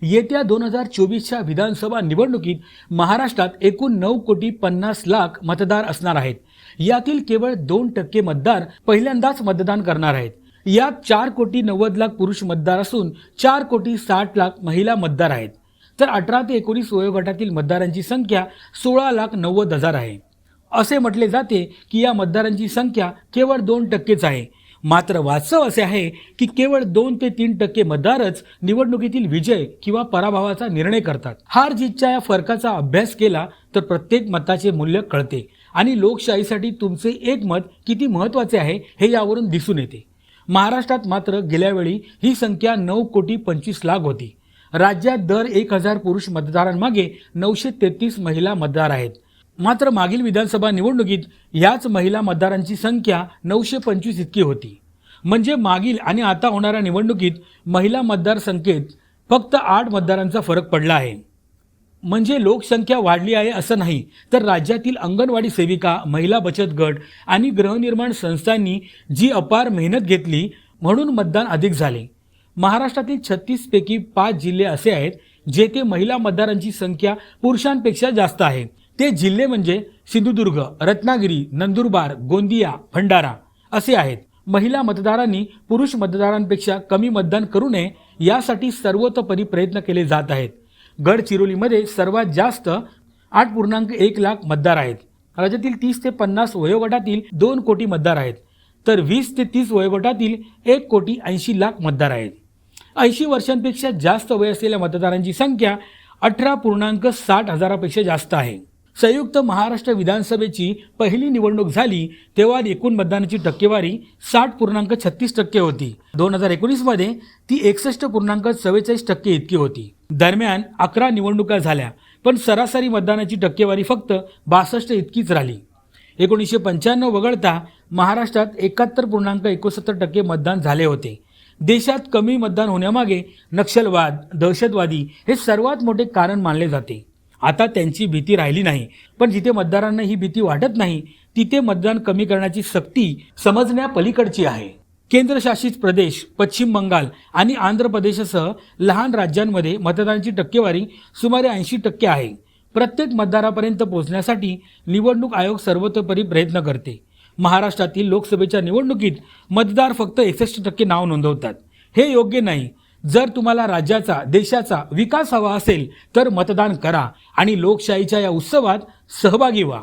येत्या 2024च्या विधानसभा निवडणुकीत महाराष्ट्रात एकूण 9,50,00,000 मतदार असणार आहेत। यातील केवळ 2% मतदार पहिल्यांदाच मतदान करणार आहेत। यात 4,90,00,000 पुरुष मतदार असून 4,60,00,000 महिला मतदार आहेत। तर 18 ते 19 वयोगटातील मतदारांची संख्या 16,90,000 आहे। असे म्हटले जाते की या मतदारांची संख्या केवळ 2%च आहे। मात्र वास्तव असे आहे की केवळ 2 ते 3% मतदारच निवडणुकीतील विजय किंवा पराभवाचा निर्णय करतात। हार जीतच्या या फरकाचा अभ्यास केला तर प्रत्येक मताचे मूल्य कळते आणि लोकशाहीसाठी तुमचे एक मत किती महत्त्वाचे आहे हे यावरून दिसून येते। महाराष्ट्रात मात्र गेल्या वेळी ही संख्या 9,25,00,000 होती। राज्यात दर 1,000 पुरुष मतदारांमागे 933 महिला मतदार आहेत। मात्र मागील विधानसभा निवडणुकीत याच महिला मतदारांची संख्या 925 इतकी होती। म्हणजे मागील आणि आता होणाऱ्या निवडणुकीत महिला मतदार संख्येत फक्त 8 मतदारांचा फरक पडला आहे। म्हणजे लोकसंख्या वाढली आहे असं नाही, तर राज्यातील अंगणवाडी सेविका, महिला बचत गट आणि गृहनिर्माण संस्थांनी जी अपार मेहनत घेतली म्हणून मतदान अधिक झाले। महाराष्ट्रातील 36 पैकी 5 जिल्हे असे आहेत जेथे महिला मतदारांची संख्या पुरुषांपेक्षा जास्त आहे। ते जिल्हे म्हणजे सिंधुदुर्ग, रत्नागिरी, नंदुरबार, गोंदिया, भंडारा असे आहेत। महिला मतदारांनी पुरुष मतदारांपेक्षा कमी मतदान करू नये यासाठी सर्वतोपरी प्रयत्न केले जात आहेत। गडचिरोलीमध्ये सर्वात जास्त 8,1 मतदार आहेत। राज्यातील 30 ते 50 वयोगटातील 2 कोटी मतदार आहेत, तर 20 ते 30 वयोगटातील 1,80,00,000 मतदार आहेत। 80 वर्षांपेक्षा जास्त वय असलेल्या मतदारांची संख्या 18,60,000पेक्षा जास्त आहे। संयुक्त महाराष्ट्र विधानसभेची पहिली निवडणूक झाली तेव्हा एकूण मतदानाची टक्केवारी 60.36% होती। 2019 मध्ये ती 61.44% इतकी होती। दरम्यान 11 निवडणुका झाल्या, पण सरासरी मतदानाची टक्केवारी फक्त 62 इतकीच राहिली। 1995 वगळता महाराष्ट्रात 71.61% मतदान झाले होते। देशात कमी मतदान होण्यामागे नक्षलवाद, दहशतवादी हे सर्वात मोठे कारण मानले जाते। आता त्यांची भीती राहिली नाही, पण जिथे मतदारांना ही भीती वाटत नाही तिथे मतदान कमी करण्याची सक्ती समजण्यापलीकडची आहे। केंद्रशासित प्रदेश, पश्चिम बंगाल आणि आंध्र प्रदेशसह लहान राज्यांमध्ये मतदानाची टक्केवारी सुमारे 80% आहे। प्रत्येक मतदारापर्यंत पोहोचण्यासाठी निवडणूक आयोग सर्वतोपरी प्रयत्न करते। महाराष्ट्रातील लोकसभेच्या निवडणुकीत मतदार फक्त 61% नाव नोंदवतात। हे योग्य नाही। जर तुम्हाला राज्याचा, देशाचा विकास हवा असेल तर मतदान करा आणि लोकशाहीच्या या उत्सवात सहभागी व्हा।